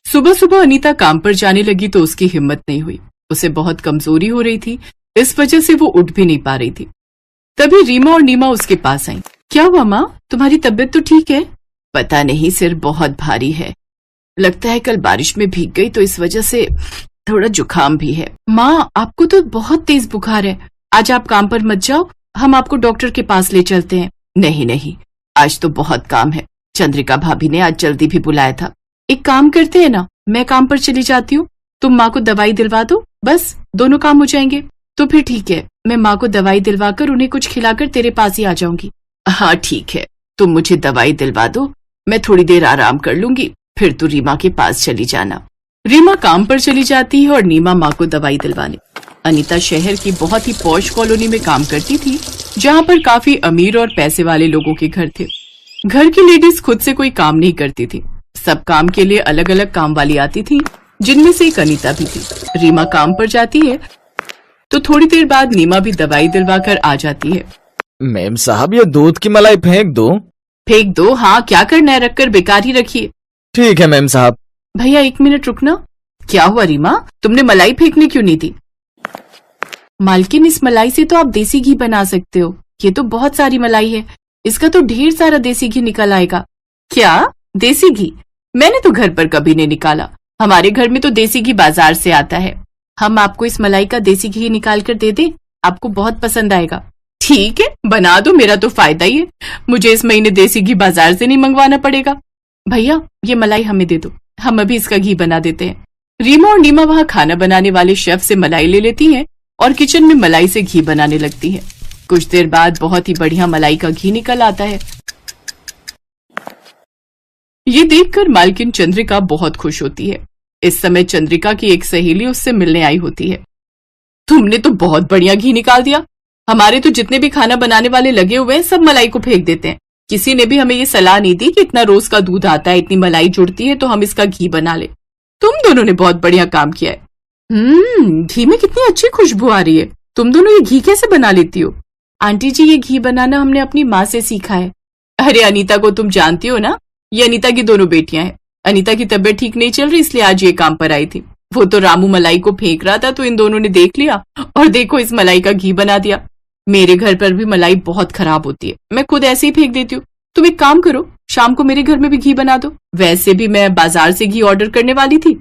सुबह सुबह अनीता काम पर जाने लगी तो उसकी हिम्मत नहीं हुई। उसे बहुत कमजोरी हो रही थी, इस वजह से वो उठ भी नहीं पा रही थी। तभी रीमा और नीमा उसके पास आई। क्या हुआ माँ, तुम्हारी तबीयत तो ठीक है? पता नहीं, सिर बहुत भारी है। लगता है कल बारिश में भीग गई तो इस वजह से थोड़ा जुकाम भी है। माँ, आपको तो बहुत तेज बुखार है। आज आप काम पर मत जाओ, हम आपको डॉक्टर के पास ले चलते हैं। नहीं नहीं, आज तो बहुत काम है। चंद्रिका भाभी ने आज जल्दी भी बुलाया था। एक काम करते हैं ना, मैं काम पर चली जाती हूँ, तुम माँ को दवाई दिलवा दो, बस दोनों काम हो जाएंगे। तो फिर ठीक है, मैं माँ को दवाई दिलवाकर उन्हें कुछ खिलाकर तेरे पास ही आ जाऊंगी। हाँ ठीक है, तुम मुझे दवाई दिलवा दो, मैं थोड़ी देर आराम कर लूंगी, फिर तू रीमा के पास चली जाना। रीमा काम पर चली जाती है और नीमा माँ को दवाई दिलवाने। अनीता शहर की बहुत ही पॉश कॉलोनी में काम करती थी, जहाँ पर काफी अमीर और पैसे वाले लोगों के घर थे। घर की लेडीज खुद से कोई काम नहीं करती थी, सब काम के लिए अलग अलग काम वाली आती थी, जिनमें से एक अनीता भी थी। रीमा काम पर जाती है तो थोड़ी देर बाद नीमा भी दवाई दिलवा कर आ जाती है। मैम साहब, ये दूध की मलाई फेंक दो। फेंक दो? हाँ, क्या करना है, रखकर बेकार ही रखिए। ठीक है मैम साहब। भैया 1 मिनट रुकना। क्या हुआ रीमा, तुमने मलाई फेंकने क्यों नहीं दी? मालकिन, इस मलाई से तो आप देसी घी बना सकते हो। ये तो बहुत सारी मलाई है, इसका तो ढेर सारा देसी घी निकल आएगा। क्या देसी घी? मैंने तो घर पर कभी नहीं निकाला। हमारे घर में तो देसी घी बाजार से आता है। हम आपको इस मलाई का देसी घी निकाल कर दे दें, आपको बहुत पसंद आएगा। ठीक है, बना दो, मेरा तो फायदा ही है। मुझे इस महीने देसी घी बाजार से नहीं मंगवाना पड़ेगा। भैया, ये मलाई हमें दे दो, हम अभी इसका घी बना देते हैं। रीमा और नीमा वहाँ खाना बनाने वाले शेफ से मलाई ले लेती हैं और किचन में मलाई से घी बनाने लगती हैं। कुछ देर बाद बहुत ही बढ़िया मलाई का घी निकल आता है। ये देखकर मालकिन चंद्रिका बहुत खुश होती है। इस समय चंद्रिका की एक सहेली उससे मिलने आई होती है। तुमने तो बहुत बढ़िया घी निकाल दिया। हमारे तो जितने भी खाना बनाने वाले लगे हुए हैं सब मलाई को फेंक देते हैं। किसी ने भी हमें ये सलाह नहीं दी कि इतना रोज का दूध आता है, इतनी मलाई जुड़ती है तो हम इसका घी बना ले। तुम दोनों ने बहुत बढ़िया काम किया है। घी में कितनी अच्छी खुशबू आ रही है। तुम दोनों ये घी कैसे बना लेती हो? आंटी जी, ये घी बनाना हमने अपनी माँ से सीखा है। अरे अनीता को तुम जानती हो ना, ये अनीता की दोनों बेटियां हैं। अनीता की तबीयत ठीक नहीं चल रही, इसलिए आज ये काम पर आई थी। वो तो रामू मलाई को फेंक रहा था तो इन दोनों ने देख लिया और देखो इस मलाई का घी बना दिया। मेरे घर पर भी मलाई बहुत खराब होती है, मैं खुद ऐसे ही फेंक देती हूँ। तुम एक काम करो, शाम को मेरे घर में भी घी बना दो। वैसे भी मैं बाजार से घी ऑर्डर करने वाली थी,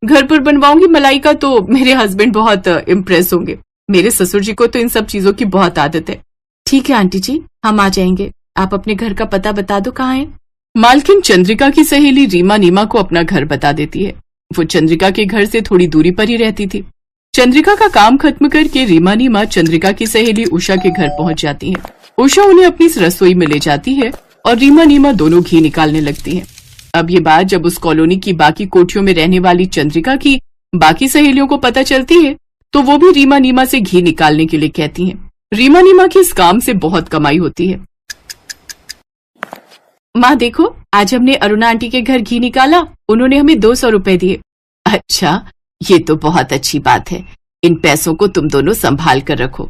घर पर बनवाऊंगी मलाई का तो मेरे हस्बैंड बहुत इम्प्रेस होंगे। मेरे ससुर जी को तो इन सब चीजों की बहुत आदत है। ठीक है आंटी जी, हम आ जाएंगे, आप अपने घर का पता बता दो कहाँ है। मालकिन चंद्रिका की सहेली रीमा नीमा को अपना घर बता देती है। वो चंद्रिका के घर से थोड़ी दूरी पर ही रहती थी। चंद्रिका का काम खत्म करके रीमा नीमा चंद्रिका की सहेली उषा के घर पहुंच जाती हैं। उषा उन्हें अपनी रसोई में ले जाती है और रीमा नीमा दोनों घी निकालने लगती हैं। अब ये बात जब उस कॉलोनी की बाकी कोठियों में रहने वाली चंद्रिका की बाकी सहेलियों को पता चलती है तो वो भी रीमा नीमा से घी निकालने के लिए कहती हैं। रीमा नीमा की इस काम से बहुत कमाई होती है। माँ देखो, आज हमने अरुणा आंटी के घर घी निकाला, उन्होंने हमें 200 रुपए दिए। अच्छा, ये तो बहुत अच्छी बात है, इन पैसों को तुम दोनों संभाल कर रखो।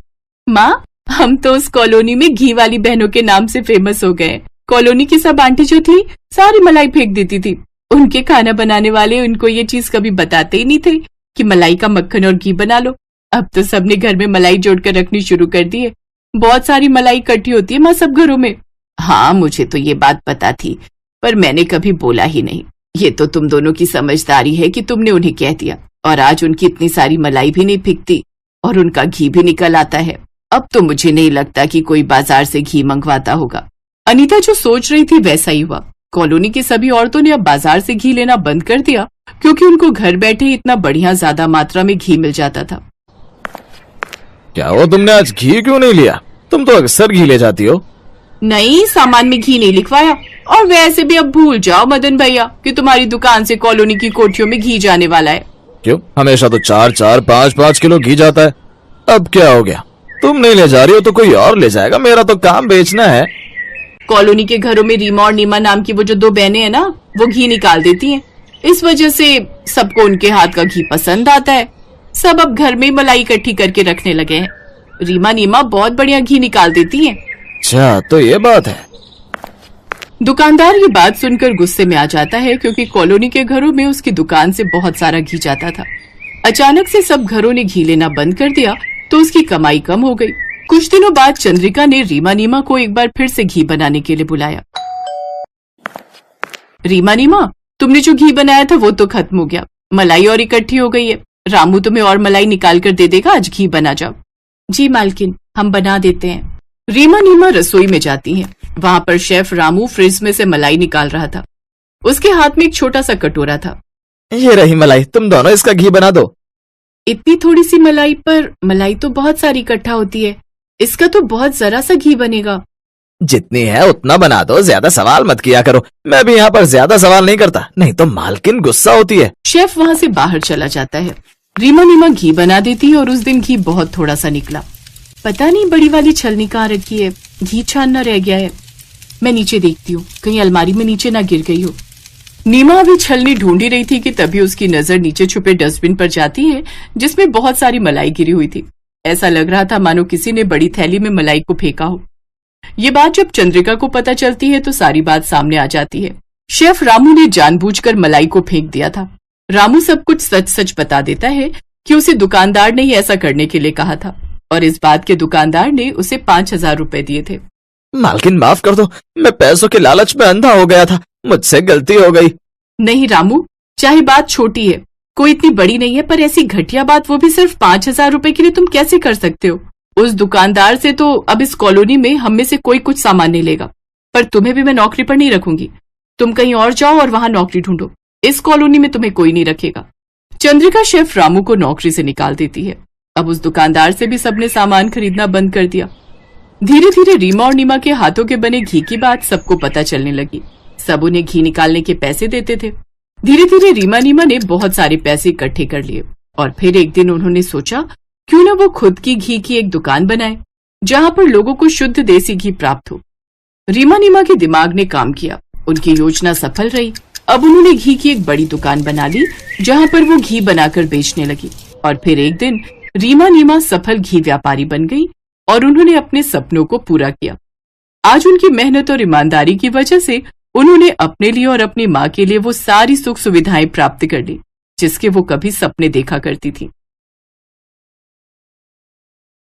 माँ, हम तो उस कॉलोनी में घी वाली बहनों के नाम से फेमस हो गए। कॉलोनी की सब आंटी जो थी सारी मलाई फेंक देती थी। उनके खाना बनाने वाले उनको ये चीज कभी बताते ही नहीं थे कि मलाई का मक्खन और घी बना लो। अब तो सबने घर में मलाई जोड़कर रखनी शुरू कर दी है। बहुत सारी मलाई इकट्ठी होती है माँ सब घरों में। हाँ, मुझे तो ये बात पता थी, पर मैंने कभी बोला ही नहीं। ये तो तुम दोनों की समझदारी है कि तुमने उन्हें कह दिया, और आज उनकी इतनी सारी मलाई भी नहीं फिकती और उनका घी भी निकल आता है। अब तो मुझे नहीं लगता कि कोई बाजार से घी मंगवाता होगा। अनीता जो सोच रही थी वैसा ही हुआ। कॉलोनी की सभी औरतों ने अब बाजार से घी लेना बंद कर दिया, क्योंकि उनको घर बैठे ही इतना बढ़िया ज्यादा मात्रा में घी मिल जाता था। क्या हुआ, तुमने आज घी क्यों नहीं लिया? तुम तो अक्सर घी ले जाती हो। नहीं, सामान में घी नहीं लिखवाया, और वैसे भी अब भूल जाओ मदन भैया कि तुम्हारी दुकान से कॉलोनी की कोठियों में घी जाने वाला है। क्यों, हमेशा तो 4-4, 5-5 किलो घी जाता है। अब क्या हो गया? तुम नहीं ले जा रही हो तो कोई और ले जाएगा, मेरा तो काम बेचना है। कॉलोनी के घरों में रीमा और नीमा नाम की वो जो 2 बहनें हैं ना, वो घी निकाल देती हैं। इस वजह से सबको उनके हाथ का घी पसंद आता है। सब अब घर में मलाई इकट्ठी करके रखने लगे हैं। रीमा नीमा बहुत बढ़िया घी निकाल देती हैं। अच्छा, तो ये बात है। दुकानदार ये बात सुनकर गुस्से में आ जाता है क्योंकि कॉलोनी के घरों में उसकी दुकान से बहुत सारा घी जाता था। अचानक से सब घरों ने घी लेना बंद कर दिया तो उसकी कमाई कम हो गई। कुछ दिनों बाद चंद्रिका ने रीमा नीमा को एक बार फिर से घी बनाने के लिए बुलाया। रीमा नीमा, तुमने जो घी बनाया था वो तो खत्म हो गया, मलाई और इकट्ठी हो गई है। रामू तुम्हें और मलाई निकाल कर दे देगा, आज घी बना जाओ। जी मालकिन, हम बना देते हैं। रीमा नीमा रसोई में जाती हैं। वहां पर शेफ रामू फ्रिज में से मलाई निकाल रहा था। उसके हाथ में एक छोटा सा कटोरा था। ये रही मलाई, तुम दोनों इसका घी बना दो। इतनी थोड़ी सी मलाई पर मलाई तो बहुत सारी इकट्ठा होती है, इसका तो बहुत जरा सा घी बनेगा। जितनी है उतना बना दो, ज्यादा सवाल मत किया करो। मैं भी यहाँ पर ज्यादा सवाल नहीं करता, नहीं तो मालकिन गुस्सा होती है। शेफ वहां से बाहर चला जाता है। रीमा नीमा घी बना देती है और उस दिन घी बहुत थोड़ा सा निकला। पता नहीं बड़ी वाली छलनी कहाँ रखी है, घी छानना रह गया है। मैं नीचे देखती हूँ, कहीं अलमारी में नीचे ना गिर गई हो। नीमा अभी छलनी ढूंढी रही थी कि तभी उसकी नजर नीचे छुपे डस्टबिन पर जाती है जिसमें बहुत सारी मलाई गिरी हुई थी। ऐसा लग रहा था मानो किसी ने बड़ी थैली में मलाई को फेंका हो। ये बात जब चंद्रिका को पता चलती है तो सारी बात सामने आ जाती है। शेफ रामू ने जानबूझकर मलाई को फेंक दिया था। रामू सब कुछ सच सच बता देता है कि उसे दुकानदार ने ही ऐसा करने के लिए कहा था और इस बात के दुकानदार ने उसे 5,000 रुपए दिए थे। मालकिन माफ कर दो, मैं पैसों के लालच में अंधा हो गया था, मुझसे गलती हो गई। नहीं रामू, चाहे बात छोटी है, कोई इतनी बड़ी नहीं है, पर ऐसी घटिया बात वो भी सिर्फ 5,000 रुपए के लिए तुम कैसे कर सकते हो? उस दुकानदार से तो अब इस कॉलोनी में हम में से कोई कुछ सामान नहीं लेगा, पर तुम्हें भी मैं नौकरी पर नहीं रखूंगी। तुम कहीं और जाओ और वहां नौकरी ढूंढो, इस कॉलोनी में तुम्हें कोई नहीं रखेगा। चंद्रिका शेफ रामू को नौकरी से निकाल देती है। अब उस दुकानदार से भी सबने सामान खरीदना बंद कर दिया। धीरे धीरे रीमा और नीमा के हाथों के बने घी की बात सबको पता चलने लगी। सब उन्हें घी निकालने के पैसे देते थे। धीरे धीरे रीमा नीमा ने बहुत सारे पैसे इकट्ठे कर लिए और फिर एक दिन उन्होंने सोचा क्यों न वो खुद की घी की एक दुकान बनाए जहां पर लोगों को शुद्ध देसी घी प्राप्त हो। रीमा नीमा के दिमाग ने काम किया, उनकी योजना सफल रही। अब उन्होंने घी की एक बड़ी दुकान बना ली जहां पर वो घी बनाकर बेचने लगी और फिर एक दिन रीमा नीमा सफल घी व्यापारी बन गई और उन्होंने अपने सपनों को पूरा किया। आज उनकी मेहनत और ईमानदारी की वजह से उन्होंने अपने लिए और अपनी माँ के लिए वो सारी सुख सुविधाएं प्राप्त कर ली जिसके वो कभी सपने देखा करती थी।